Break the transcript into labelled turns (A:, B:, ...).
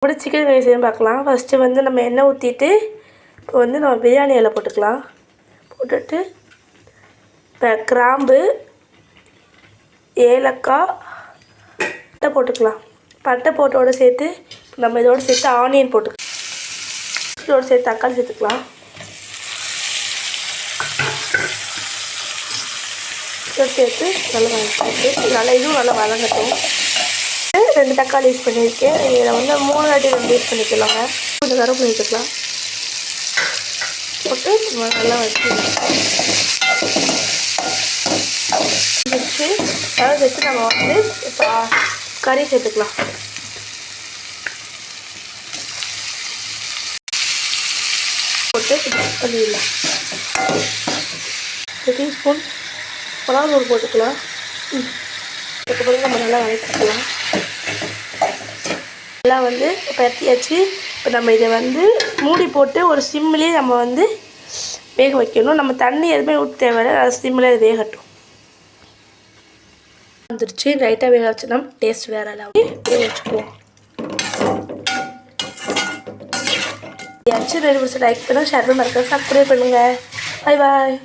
A: அப்படி chicken gravy செய்ய பார்க்கலாம். ஃபஸ்ட்டு வந்து நம்ம எண்ணெய் ஊற்றிட்டு இப்போ வந்து நம்ம பிரியாணி இலை போட்டுக்கலாம். போட்டுட்டு இப்போ கிராம்பு, ஏலக்காய், பட்டை போட்டுக்கலாம். பட்டை போட்டோடு சேர்த்து நம்ம இதோடு சேர்த்து ஆனியன் போட்டுக்கலாம். இதோடு சேர்த்து தக்காளி சேர்த்துக்கலாம். இதோடு சேர்த்து நல்லா இதுவும் நல்லா வதங்கட்டும். 2 தக்காளி யூஸ் பண்ணியிருக்கேன். இதில் வந்து 3 வாட்டி 2 யூஸ் பண்ணிக்கலாங்க. கொஞ்சம் கருவேப்பிலை எடுத்துக்கலாம். போட்டு நல்லா வச்சு அதை வச்சு நம்ம வந்து இப்போ கறி சேர்த்துக்கலாம். போட்டு பண்ணிடலாம். 1 டீஸ்பூன் மிளகாத்தூள் போட்டுக்கலாம். அதுக்கப்புறம் நம்ம நல்லா வதக்கிக்கலாம். நல்லா வந்து பற்றியாச்சு. இப்போ நம்ம இதை வந்து மூடி போட்டு ஒரு சிம்மிலே நம்ம வந்து வேக வைக்கணும். நம்ம தண்ணி எதுவுமே ஊற்ற தேவையில்லை. அது சிம்மில் அது வேகட்டும். வந்துருச்சு. லைட்டாக வேக வச்சோம்னா டேஸ்ட் வேறு லெவல். வேக வச்சுக்குவோம். யாச்சும் 2 நிமிஷம் லைக் பண்ணுங்கள், ஷேர் பண்ணி மறக்காம சப்ஸ்கிரைப் பண்ணுங்கள். பாய் பாய்.